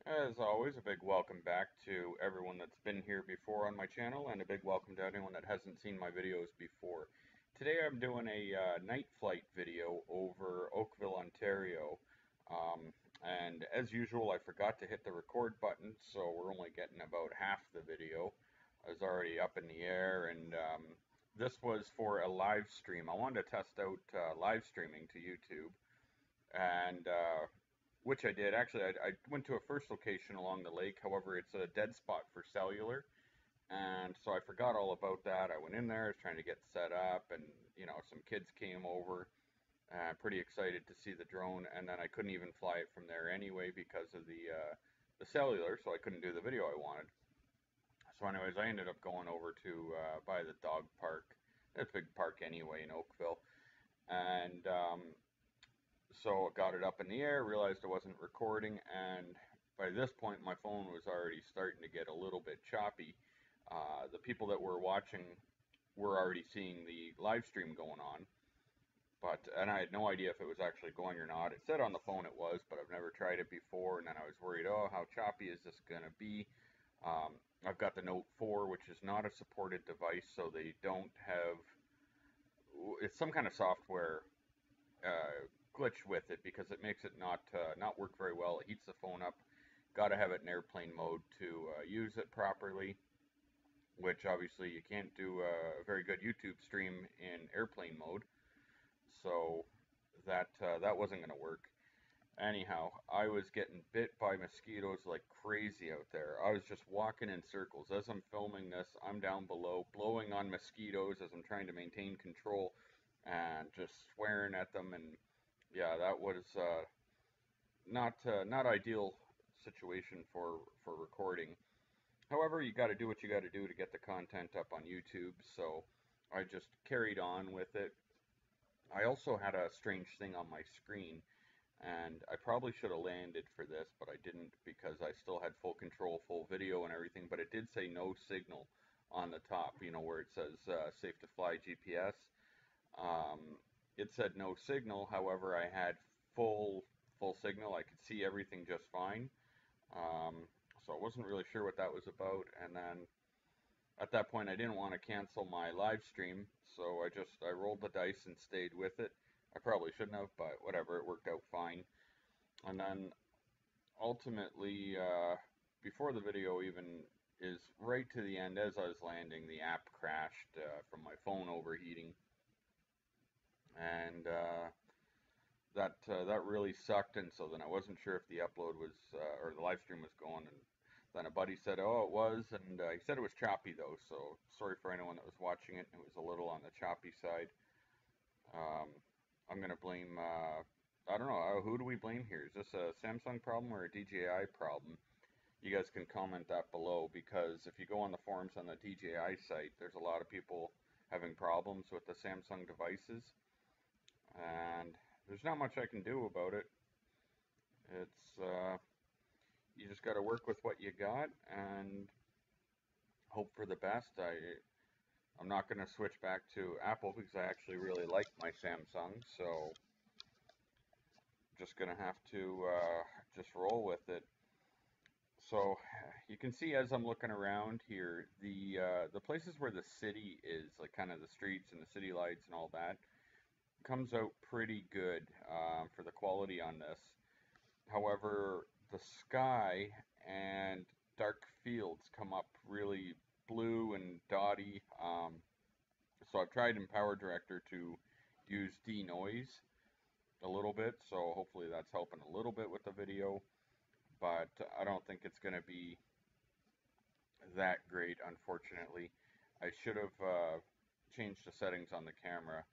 As always, a big welcome back to everyone that's been here before on my channel, and a big welcome to anyone that hasn't seen my videos before. Today I'm doing a night flight video over Oakville, Ontario. And as usual, I forgot to hit the record button, so we're only getting about half the video. I was already up in the air, and this was for a live stream. I wanted to test out live streaming to YouTube, and which I did. Actually, I went to a first location along the lake. However, it's a dead spot for cellular. And so I forgot all about that. I went in there, I was trying to get set up, and some kids came over. Pretty excited to see the drone, and then I couldn't even fly it from there anyway because of the cellular, so I couldn't do the video I wanted. So, anyways, I ended up going over to by the dog park. It's a big park anyway in Oakville, and so got it up in the air, realized I wasn't recording, and by this point my phone was already starting to get a little bit choppy. The people that were watching were already seeing the live stream going on, and I had no idea if it was actually going or not. It said on the phone it was, but I've never tried it before, and then I was worried, oh, how choppy is this going to be? I've got the Note 4, which is not a supported device, so they don't have, it's some kind of software glitch with it because it makes it not work very well. It heats the phone up. Got to have it in airplane mode to use it properly, which obviously you can't do a very good YouTube stream in airplane mode. So that wasn't going to work. Anyhow, I was getting bit by mosquitoes like crazy out there. I was just walking in circles. As I'm filming this, I'm down below blowing on mosquitoes as I'm trying to maintain control and just swearing at them. And yeah, that was not ideal situation for recording. However, you got to do what you got to do to get the content up on YouTube. So I just carried on with it. I also had a strange thing on my screen, and I probably should have landed for this, but I didn't because I still had full control, full video and everything, but it did say no signal on the top, where it says safe to fly GPS. It said no signal. However, I had full signal. I could see everything just fine. So I wasn't really sure what that was about. And then at that point, I didn't want to cancel my live stream, so I rolled the dice and stayed with it. I probably shouldn't have, but whatever, it worked out fine. And then ultimately, before the video even is right to the end, as I was landing, the app crashed from my phone overheating, and that really sucked. And so then I wasn't sure if the upload was or the live stream was going. And then a buddy said, "Oh, it was," and he said it was choppy though. So sorry for anyone that was watching it. It was a little on the choppy side. I'm gonna blame. I don't know. Who do we blame here? Is this a Samsung problem or a DJI problem? You guys can comment that below, because if you go on the forums on the DJI site, there's a lot of people having problems with the Samsung devices, and there's not much I can do about it. It's you just got to work with what you got and hope for the best. I'm not going to switch back to Apple because I actually really like my Samsung, so just going to have to just roll with it. So you can see as I'm looking around here, the places where the city is, like kind of the streets and the city lights and all that, comes out pretty good for the quality on this. However, the sky and dark fields come up really blue and dotty. So I've tried in Power Director to use denoise a little bit, so hopefully that's helping a little bit with the video, but I don't think it's going to be that great, unfortunately. I should have changed the settings on the camera,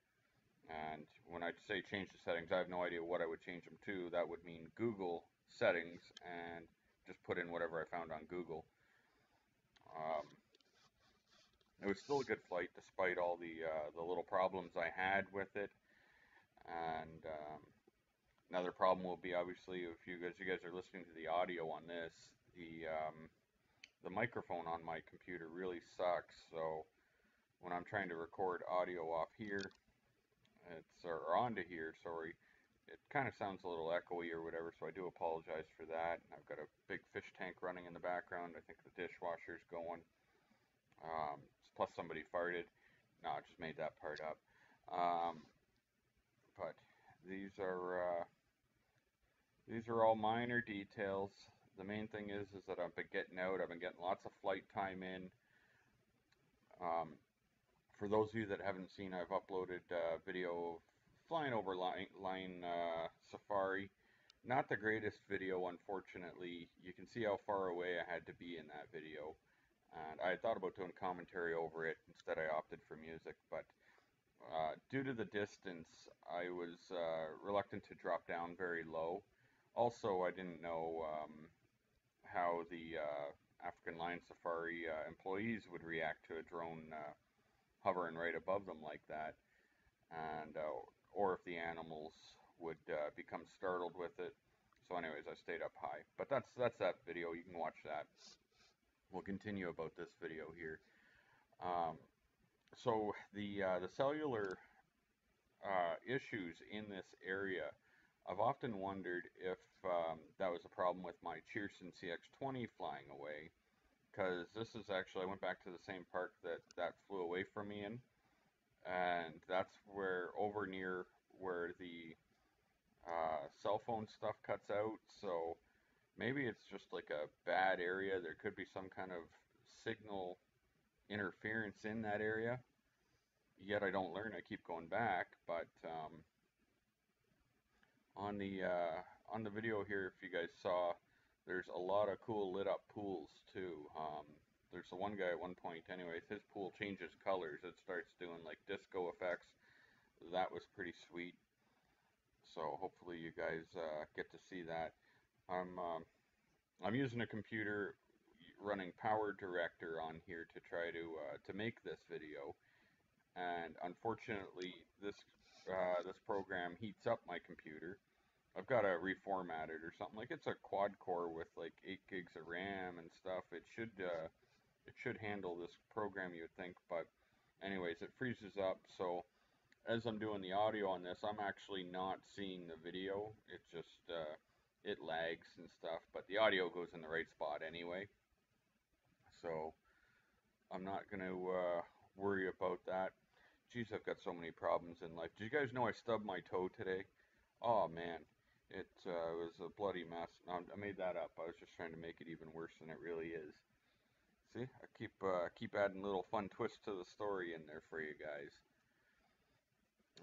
and when I say change the settings, I have no idea what I would change them to. That would mean Google settings and just put in whatever I found on Google. It was still a good flight despite all the little problems I had with it. And another problem will be, obviously, if you guys are listening to the audio on this, the microphone on my computer really sucks. So when I'm trying to record audio off here, or onto here, sorry, it kind of sounds a little echoey or whatever, so I do apologize for that. And I've got a big fish tank running in the background. I think the dishwasher's going. Plus somebody farted. No, I just made that part up. Um, but these are all minor details. The main thing is that I've been getting out. I've been getting lots of flight time in. Um, for those of you that haven't seen, I've uploaded video of flying over line safari. Not the greatest video, unfortunately. You can see how far away I had to be in that video. And I thought about doing commentary over it. Instead, I opted for music. But due to the distance, I was reluctant to drop down very low. Also, I didn't know how the African Lion Safari employees would react to a drone hovering right above them like that, and or if the animals would become startled with it. So, anyways, I stayed up high. But that's that video. You can watch that. We'll continue about this video here. So the cellular issues in this area, I've often wondered if that was a problem with my Cheerson CX-20 flying away, because this is actually, I went back to the same park that flew away from me in, and that's where, over near where the cell phone stuff cuts out, so maybe it's just like a bad area. There could be some kind of signal interference in that area. Yet I don't learn. I keep going back, but on the video here, if you guys saw, there's a lot of cool lit up pools too. There's the one guy at one point, anyways, his pool changes colors. It starts doing like disco effects. That was pretty sweet. So hopefully you guys get to see that. I'm using a computer running Power Director on here to try to make this video. And unfortunately, this program heats up my computer. I've got to reformat it or something. Like, it's a quad core with like 8 gigs of RAM and stuff. It should handle this program, you would think. But anyways, it freezes up. So as I'm doing the audio on this, I'm actually not seeing the video. It just it lags and stuff. But the audio goes in the right spot anyway. So I'm not gonna worry about that. Geez, I've got so many problems in life. Did you guys know I stubbed my toe today? Oh man, it was a bloody mess. No, I made that up. I was just trying to make it even worse than it really is. See, I keep adding little fun twists to the story in there for you guys.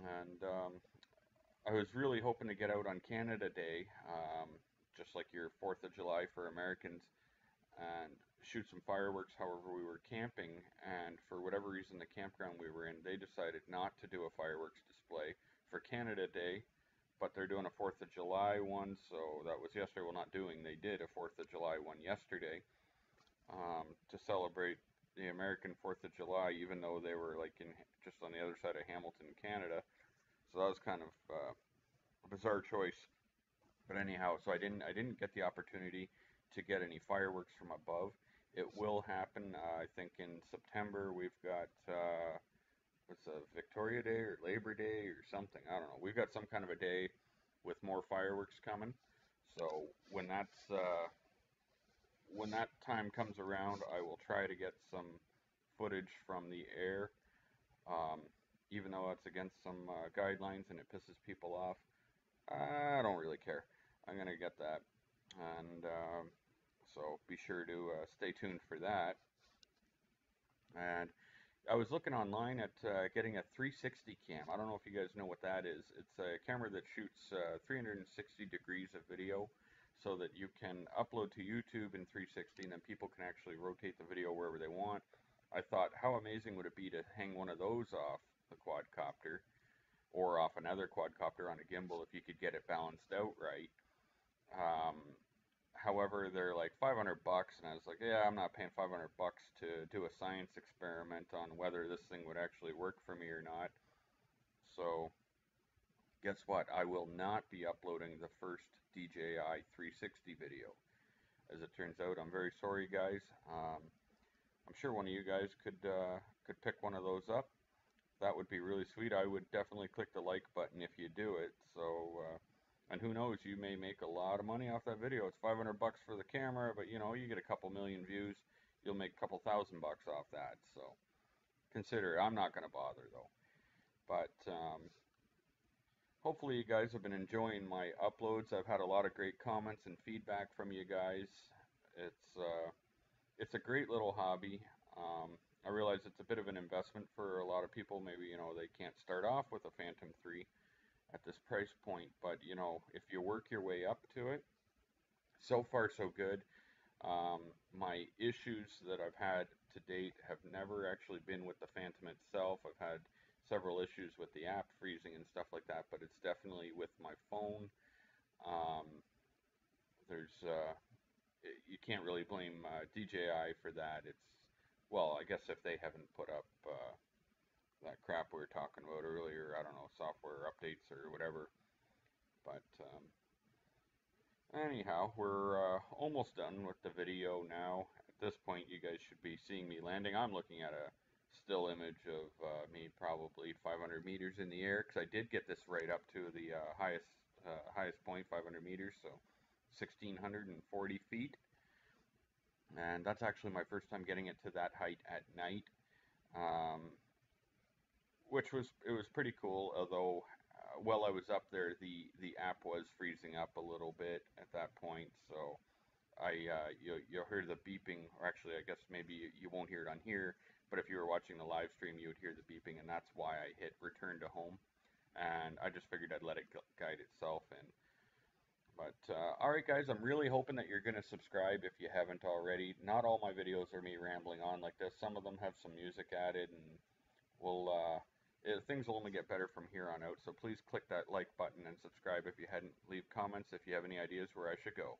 And I was really hoping to get out on Canada Day, just like your 4th of July for Americans, and shoot some fireworks. However, we were camping, and for whatever reason, the campground we were in, they decided not to do a fireworks display for Canada Day, but they're doing a 4th of July one, so that was yesterday. Well, not doing, they did a 4th of July one yesterday to celebrate the American 4th of July, even though they were like in just on the other side of Hamilton, Canada. So that was kind of a bizarre choice. But anyhow, so I didn't get the opportunity to get any fireworks from above. It will happen. I think in September we've got what's a Victoria Day or Labor Day or something. I don't know. We've got some kind of a day with more fireworks coming. So when that time comes around, I will try to get some footage from the air. Um, Even though it's against some guidelines and it pisses people off, I don't really care. I'm gonna get that, and so be sure to stay tuned for that. And I was looking online at getting a 360 cam. I don't know if you guys know what that is. It's a camera that shoots 360 degrees of video so that you can upload to YouTube in 360 and then people can actually rotate the video wherever they want. I thought, how amazing would it be to hang one of those off the quadcopter or off another quadcopter on a gimbal if you could get it balanced out right. However, they're like $500, and I was like, yeah, I'm not paying $500 to do a science experiment on whether this thing would actually work for me or not. So, guess what? I will not be uploading the first DJI 360 video. As it turns out, I'm very sorry, guys. I'm sure one of you guys could pick one of those up. That would be really sweet. I would definitely click the like button if you do it. So And who knows, you may make a lot of money off that video. It's 500 bucks for the camera, but you know, you get a couple million views, you'll make a couple thousand bucks off that. So consider it. I'm not going to bother though. But hopefully you guys have been enjoying my uploads. I've had a lot of great comments and feedback from you guys. It's a great little hobby. I realize it's a bit of an investment for a lot of people. Maybe, you know, they can't start off with a Phantom 3 at this price point, but you know, if you work your way up to it, so far so good. Um, my issues that I've had to date have never actually been with the Phantom itself. I've had several issues with the app freezing and stuff like that, but it's definitely with my phone. Um, there's you can't really blame DJI for that. It's, well, I guess if they haven't put up that crap we were talking about earlier, I don't know, software updates or whatever. But anyhow, we're almost done with the video now. At this point, you guys should be seeing me landing. I'm looking at a still image of me probably 500 meters in the air, because I did get this right up to the highest point, 500 meters, so 1,640 feet. And that's actually my first time getting it to that height at night, um, which was, it was pretty cool. Although while I was up there, the app was freezing up a little bit at that point, so you'll hear the beeping, or actually I guess maybe you won't hear it on here, but if you were watching the live stream, you would hear the beeping, and that's why I hit return to home, and I just figured I'd let it guide itself. And but alright guys, I'm really hoping that you're going to subscribe if you haven't already. Not all my videos are me rambling on like this. Some of them have some music added, and we'll things will only get better from here on out. So please click that like button and subscribe if you hadn't. Leave comments if you have any ideas where I should go.